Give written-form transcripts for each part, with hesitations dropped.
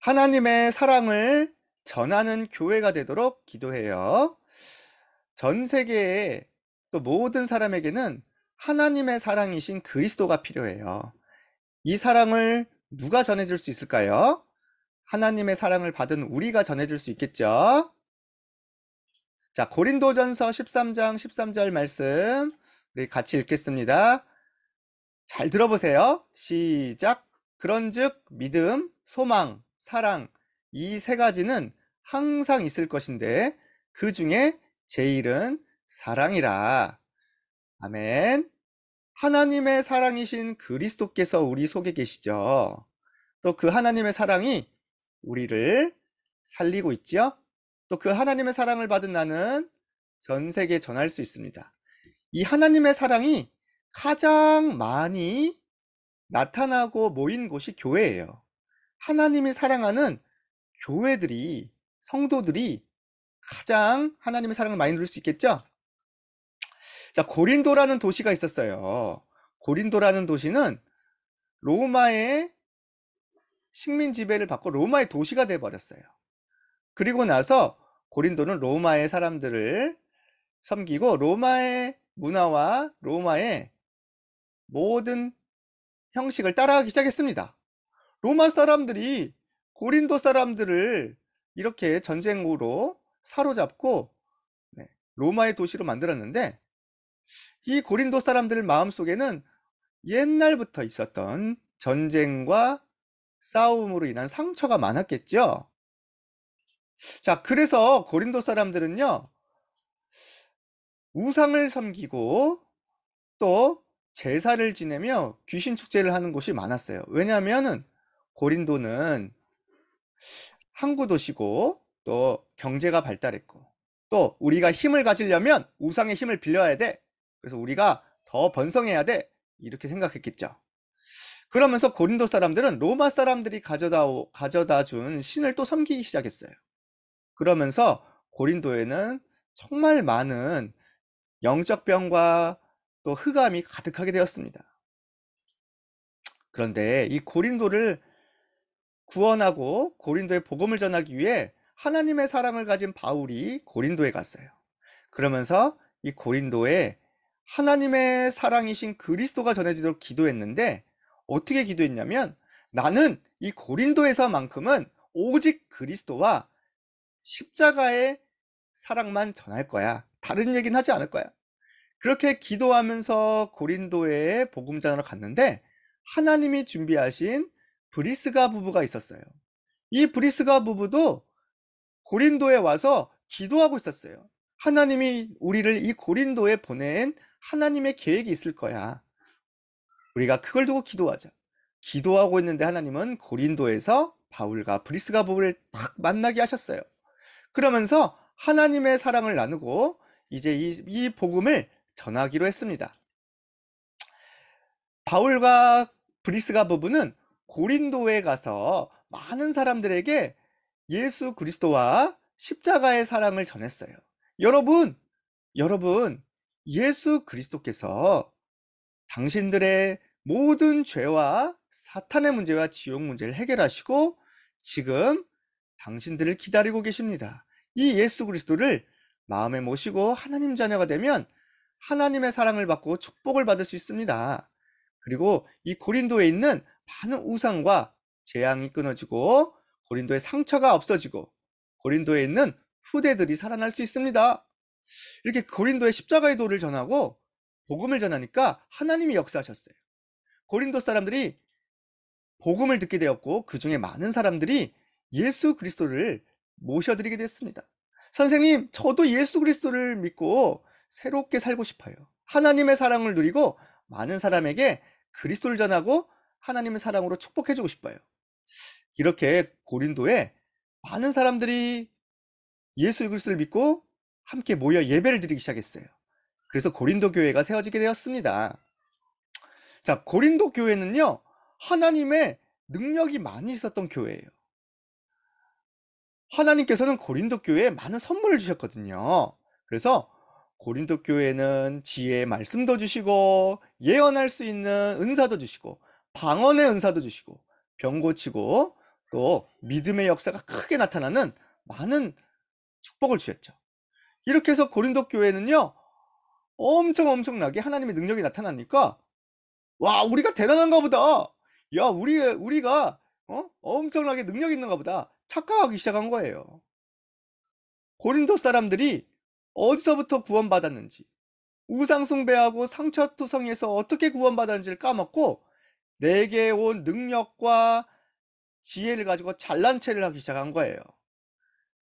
하나님의 사랑을 전하는 교회가 되도록 기도해요. 전 세계의 또 모든 사람에게는 하나님의 사랑이신 그리스도가 필요해요. 이 사랑을 누가 전해줄 수 있을까요? 하나님의 사랑을 받은 우리가 전해줄 수 있겠죠? 자, 고린도전서 13장 13절 말씀 우리 같이 읽겠습니다. 잘 들어보세요. 시작. 그런즉 믿음, 소망, 사랑 이 세 가지는 항상 있을 것인데 그 중에 제일은 사랑이라. 아멘. 하나님의 사랑이신 그리스도께서 우리 속에 계시죠. 또 그 하나님의 사랑이 우리를 살리고 있죠. 또 그 하나님의 사랑을 받은 나는 전 세계에 전할 수 있습니다. 이 하나님의 사랑이 가장 많이 나타나고 모인 곳이 교회예요. 하나님이 사랑하는 교회들이, 성도들이 가장 하나님의 사랑을 많이 누릴 수 있겠죠? 자, 고린도라는 도시가 있었어요. 고린도라는 도시는 로마의 식민 지배를 받고 로마의 도시가 돼 버렸어요. 그리고 나서 고린도는 로마의 사람들을 섬기고 로마의 문화와 로마의 모든 형식을 따라가기 시작했습니다. 로마 사람들이 고린도 사람들을 이렇게 전쟁으로 사로잡고 로마의 도시로 만들었는데 이 고린도 사람들 마음속에는 옛날부터 있었던 전쟁과 싸움으로 인한 상처가 많았겠죠. 자, 그래서 고린도 사람들은요, 우상을 섬기고 또 제사를 지내며 귀신 축제를 하는 곳이 많았어요. 왜냐하면은 고린도는 항구 도시고 또 경제가 발달했고 또 우리가 힘을 가지려면 우상의 힘을 빌려야 돼. 그래서 우리가 더 번성해야 돼. 이렇게 생각했겠죠. 그러면서 고린도 사람들은 로마 사람들이 가져다 준 신을 또 섬기기 시작했어요. 그러면서 고린도에는 정말 많은 영적 병과 또 흑암이 가득하게 되었습니다. 그런데 이 고린도를 구원하고 고린도에 복음을 전하기 위해 하나님의 사랑을 가진 바울이 고린도에 갔어요. 그러면서 이 고린도에 하나님의 사랑이신 그리스도가 전해지도록 기도했는데 어떻게 기도했냐면 나는 이 고린도에서만큼은 오직 그리스도와 십자가의 사랑만 전할 거야. 다른 얘기는 하지 않을 거야. 그렇게 기도하면서 고린도에 복음 전하러 갔는데 하나님이 준비하신 브리스가 부부가 있었어요. 이 브리스가 부부도 고린도에 와서 기도하고 있었어요. 하나님이 우리를 이 고린도에 보낸 하나님의 계획이 있을 거야. 우리가 그걸 두고 기도하자. 기도하고 있는데 하나님은 고린도에서 바울과 브리스가 부부를 딱 만나게 하셨어요. 그러면서 하나님의 사랑을 나누고 이제 이 복음을 전하기로 했습니다. 바울과 브리스가 부부는 고린도에 가서 많은 사람들에게 예수 그리스도와 십자가의 사랑을 전했어요. 여러분, 예수 그리스도께서 당신들의 모든 죄와 사탄의 문제와 지옥 문제를 해결하시고 지금 당신들을 기다리고 계십니다. 이 예수 그리스도를 마음에 모시고 하나님 자녀가 되면 하나님의 사랑을 받고 축복을 받을 수 있습니다. 그리고 이 고린도에 있는 많은 우상과 재앙이 끊어지고 고린도의 상처가 없어지고 고린도에 있는 후대들이 살아날 수 있습니다. 이렇게 고린도에 십자가의 도를 전하고 복음을 전하니까 하나님이 역사하셨어요. 고린도 사람들이 복음을 듣게 되었고 그 중에 많은 사람들이 예수 그리스도를 모셔드리게 됐습니다. 선생님, 저도 예수 그리스도를 믿고 새롭게 살고 싶어요. 하나님의 사랑을 누리고 많은 사람에게 그리스도를 전하고 하나님의 사랑으로 축복해주고 싶어요. 이렇게 고린도에 많은 사람들이 예수 그리스도를 믿고 함께 모여 예배를 드리기 시작했어요. 그래서 고린도 교회가 세워지게 되었습니다. 자, 고린도 교회는요, 하나님의 능력이 많이 있었던 교회예요. 하나님께서는 고린도 교회에 많은 선물을 주셨거든요. 그래서 고린도 교회는 지혜의 말씀도 주시고 예언할 수 있는 은사도 주시고 방언의 은사도 주시고 병 고치고 또 믿음의 역사가 크게 나타나는 많은 축복을 주셨죠. 이렇게 해서 고린도 교회는요, 엄청나게 하나님의 능력이 나타나니까 '와, 우리가 대단한가 보다. 야, 우리가 엄청나게 능력이 있는가 보다.' 착각하기 시작한 거예요. 고린도 사람들이 어디서부터 구원받았는지, 우상 숭배하고 상처투성이에서 어떻게 구원받았는지를 까먹고 내게 온 능력과 지혜를 가지고 잘난 체를 하기 시작한 거예요.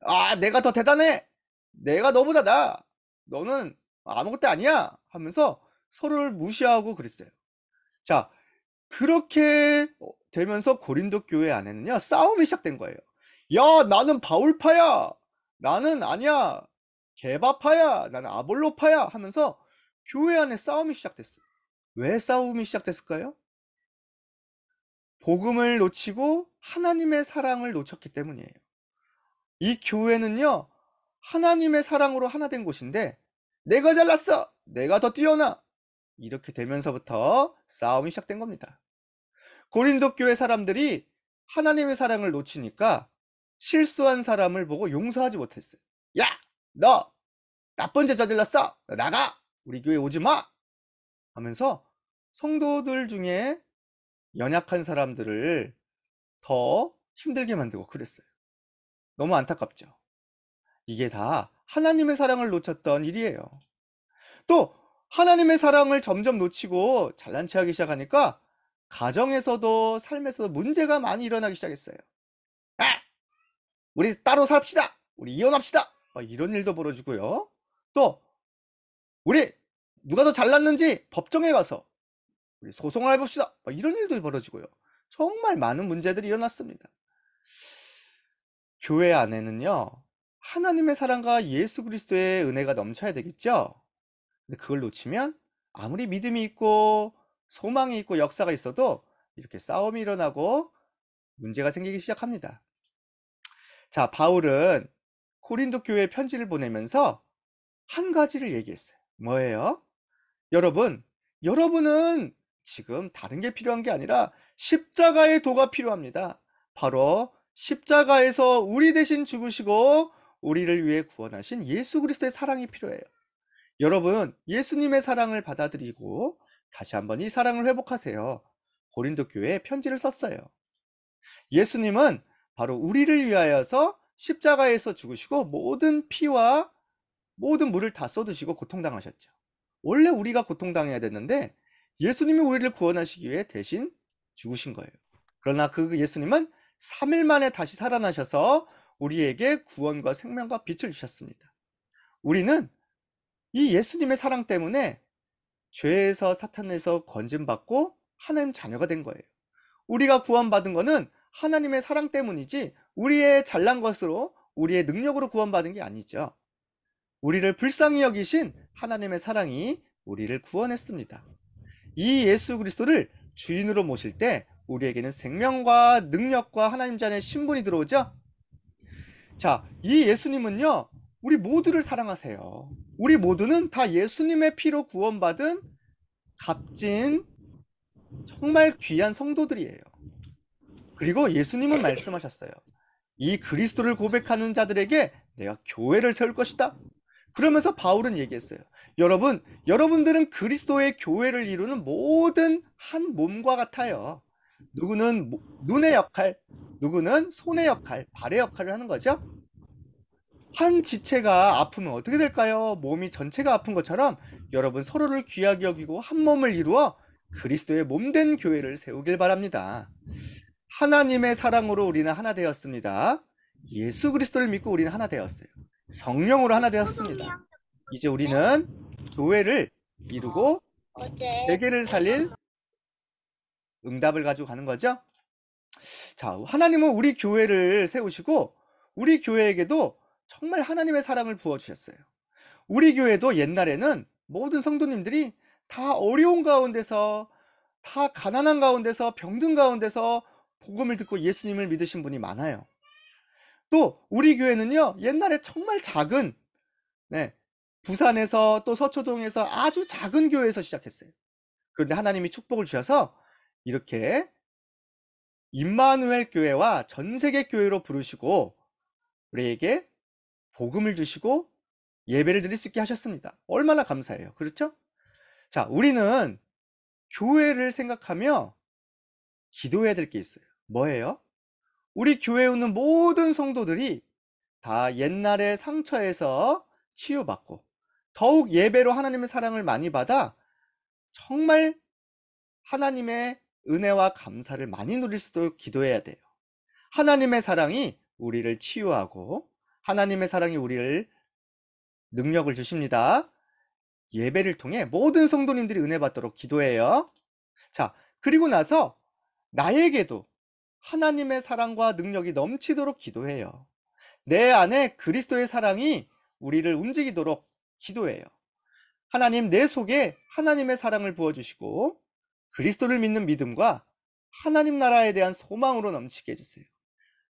'아, 내가 더 대단해. 내가 너보다 나아. 너는 아무것도 아니야.' 하면서 서로를 무시하고 그랬어요. 자, 그렇게 되면서 고린도 교회 안에는요, 싸움이 시작된 거예요. "야, 나는 바울파야. 나는 아니야. 게바파야. 나는 아볼로파야." 하면서 교회 안에 싸움이 시작됐어요. 왜 싸움이 시작됐을까요? 복음을 놓치고 하나님의 사랑을 놓쳤기 때문이에요. 이 교회는요, 하나님의 사랑으로 하나 된 곳인데 '내가 잘났어. 내가 더 뛰어나.' 이렇게 되면서부터 싸움이 시작된 겁니다. 고린도 교회 사람들이 하나님의 사랑을 놓치니까 실수한 사람을 보고 용서하지 못했어요. "야! 너 나쁜 죄 저질렀어. 너 나가. 우리 교회 오지 마." 하면서 성도들 중에 연약한 사람들을 더 힘들게 만들고 그랬어요. 너무 안타깝죠. 이게 다 하나님의 사랑을 놓쳤던 일이에요. 또 하나님의 사랑을 점점 놓치고 잘난 체하기 시작하니까 가정에서도 삶에서도 문제가 많이 일어나기 시작했어요. "아! 우리 따로 삽시다. 우리 이혼합시다." 이런 일도 벌어지고요. 또 "우리 누가 더 잘났는지 법정에 가서 우리 소송을 해 봅시다." 이런 일도 벌어지고요. 정말 많은 문제들이 일어났습니다. 교회 안에는요, 하나님의 사랑과 예수 그리스도의 은혜가 넘쳐야 되겠죠? 근데 그걸 놓치면 아무리 믿음이 있고 소망이 있고 역사가 있어도 이렇게 싸움이 일어나고 문제가 생기기 시작합니다. 자, 바울은 고린도 교회에 편지를 보내면서 한 가지를 얘기했어요. 뭐예요? 여러분은 지금 다른 게 필요한 게 아니라 십자가의 도가 필요합니다. 바로 십자가에서 우리 대신 죽으시고 우리를 위해 구원하신 예수 그리스도의 사랑이 필요해요. 여러분, 예수님의 사랑을 받아들이고 다시 한번 이 사랑을 회복하세요. 고린도 교회에 편지를 썼어요. 예수님은 바로 우리를 위하여서 십자가에서 죽으시고 모든 피와 모든 물을 다 쏟으시고 고통당하셨죠. 원래 우리가 고통당해야 됐는데 예수님이 우리를 구원하시기 위해 대신 죽으신 거예요. 그러나 그 예수님은 3일 만에 다시 살아나셔서 우리에게 구원과 생명과 빛을 주셨습니다. 우리는 이 예수님의 사랑 때문에 죄에서 사탄에서 건짐받고 하나님 자녀가 된 거예요. 우리가 구원받은 거는 하나님의 사랑 때문이지 우리의 잘난 것으로 우리의 능력으로 구원받은 게 아니죠. 우리를 불쌍히 여기신 하나님의 사랑이 우리를 구원했습니다. 이 예수 그리스도를 주인으로 모실 때 우리에게는 생명과 능력과 하나님 자녀의 신분이 들어오죠. 자, 이 예수님은요, 우리 모두를 사랑하세요. 우리 모두는 다 예수님의 피로 구원받은 값진 정말 귀한 성도들이에요. 그리고 예수님은 말씀하셨어요. 이 그리스도를 고백하는 자들에게 내가 교회를 세울 것이다. 그러면서 바울은 얘기했어요. 여러분들은 그리스도의 교회를 이루는 모든 한 몸과 같아요. 누구는 눈의 역할, 누구는 손의 역할, 발의 역할을 하는 거죠. 한 지체가 아프면 어떻게 될까요? 몸이 전체가 아픈 것처럼 여러분 서로를 귀하게 여기고 한 몸을 이루어 그리스도의 몸된 교회를 세우길 바랍니다. 하나님의 사랑으로 우리는 하나 되었습니다. 예수 그리스도를 믿고 우리는 하나 되었어요. 성령으로 하나 되었습니다. 이제 우리는 교회를 이루고 세계를 살릴 응답을 가지고 가는 거죠. 자, 하나님은 우리 교회를 세우시고 우리 교회에게도 정말 하나님의 사랑을 부어주셨어요. 우리 교회도 옛날에는 모든 성도님들이 다 어려운 가운데서, 다 가난한 가운데서, 병든 가운데서 복음을 듣고 예수님을 믿으신 분이 많아요. 또 우리 교회는요, 옛날에 정말 작은, 부산에서 또 서초동에서 아주 작은 교회에서 시작했어요. 그런데 하나님이 축복을 주셔서 이렇게 임마누엘 교회와 전 세계 교회로 부르시고 우리에게 복음을 주시고 예배를 드릴 수 있게 하셨습니다. 얼마나 감사해요. 그렇죠? 자, 우리는 교회를 생각하며 기도해야 될 게 있어요. 뭐예요? 우리 교회에 오는 모든 성도들이 다 옛날의 상처에서 치유받고 더욱 예배로 하나님의 사랑을 많이 받아 정말 하나님의 은혜와 감사를 많이 누릴 수 있도록 기도해야 돼요. 하나님의 사랑이 우리를 치유하고 하나님의 사랑이 우리를 능력을 주십니다. 예배를 통해 모든 성도님들이 은혜 받도록 기도해요. 자, 그리고 나서 나에게도 하나님의 사랑과 능력이 넘치도록 기도해요. 내 안에 그리스도의 사랑이 우리를 움직이도록 기도해요. 하나님, 내 속에 하나님의 사랑을 부어주시고 그리스도를 믿는 믿음과 하나님 나라에 대한 소망으로 넘치게 해주세요.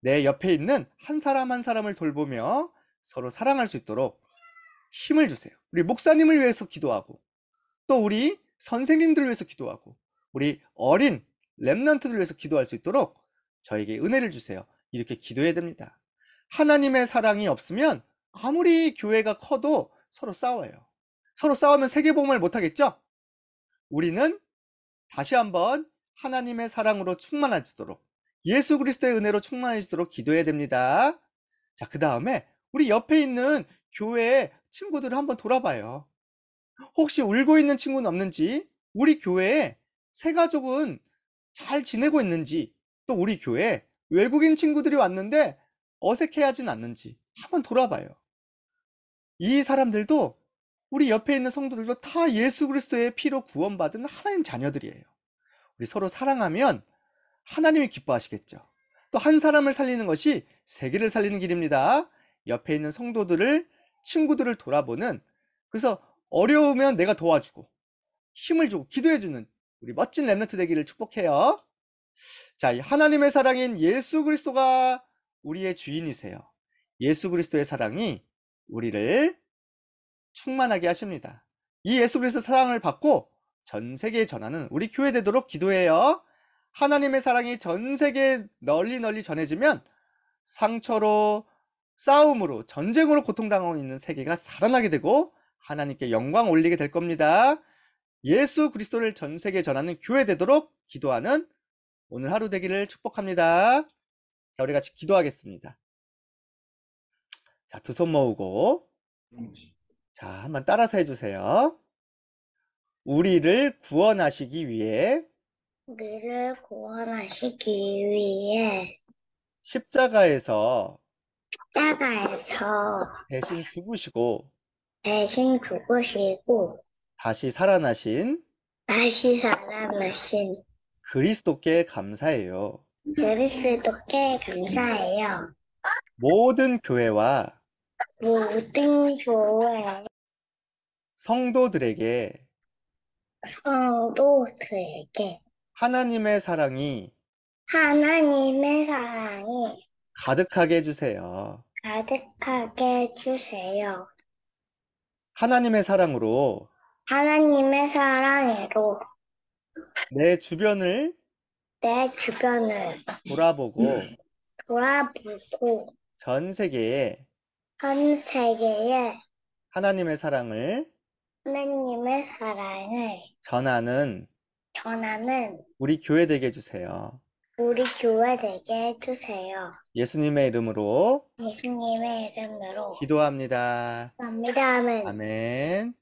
내 옆에 있는 한 사람 한 사람을 돌보며 서로 사랑할 수 있도록 힘을 주세요. 우리 목사님을 위해서 기도하고 또 우리 선생님들을 위해서 기도하고 우리 어린 렘넌트들을 위해서 기도할 수 있도록 저에게 은혜를 주세요. 이렇게 기도해야 됩니다. 하나님의 사랑이 없으면 아무리 교회가 커도 서로 싸워요. 서로 싸우면 세계복음을 못하겠죠? 우리는 다시 한번 하나님의 사랑으로 충만해지도록 예수 그리스도의 은혜로 충만해지도록 기도해야 됩니다. 자, 그 다음에 우리 옆에 있는 교회 친구들을 한번 돌아봐요. 혹시 울고 있는 친구는 없는지, 우리 교회에 새 가족은 잘 지내고 있는지, 또 우리 교회에 외국인 친구들이 왔는데 어색해하진 않는지 한번 돌아봐요. 이 사람들도 우리 옆에 있는 성도들도 다 예수 그리스도의 피로 구원받은 하나님 자녀들이에요. 우리 서로 사랑하면 하나님이 기뻐하시겠죠. 또 한 사람을 살리는 것이 세계를 살리는 길입니다. 옆에 있는 성도들을, 친구들을 돌아보는, 그래서 어려우면 내가 도와주고 힘을 주고 기도해주는 우리 멋진 렘넌트 되기를 축복해요. 자, 하나님의 사랑인 예수 그리스도가 우리의 주인이세요. 예수 그리스도의 사랑이 우리를 충만하게 하십니다. 이 예수 그리스도 사랑을 받고 전 세계에 전하는 우리 교회 되도록 기도해요. 하나님의 사랑이 전 세계에 널리 널리 전해지면 상처로, 싸움으로, 전쟁으로 고통당하고 있는 세계가 살아나게 되고 하나님께 영광 올리게 될 겁니다. 예수 그리스도를 전 세계에 전하는 교회 되도록 기도하는 오늘 하루 되기를 축복합니다. 자, 우리 같이 기도하겠습니다. 자, 두 손 모으고 자, 한번 따라서 해주세요. 우리를 구원하시기 위해 우리를 구원하시기 위해 십자가에서 십자가에서 대신 죽으시고 대신 죽으시고 다시 살아나신 다시 살아나신 그리스도께 감사해요. 그리스도께 감사해요. 모든 교회와 모든 교회 성도들에게 성도들에게 하나님의 사랑이 하나님의 사랑이 가득하게 해주세요. 가득하게 해주세요. 하나님의 사랑으로 하나님의 사랑으로 내 주변을 내 주변을 돌아보고 돌아보고 전 세계에 전 세계에 하나님의 사랑을 하나님의 사랑을 전하는 전하는 우리 교회 되게 해주세요. 우리 교회 되게 해주세요. 예수님의 이름으로 예수님의 이름으로 기도합니다. 감사합니다. 아멘. 아멘.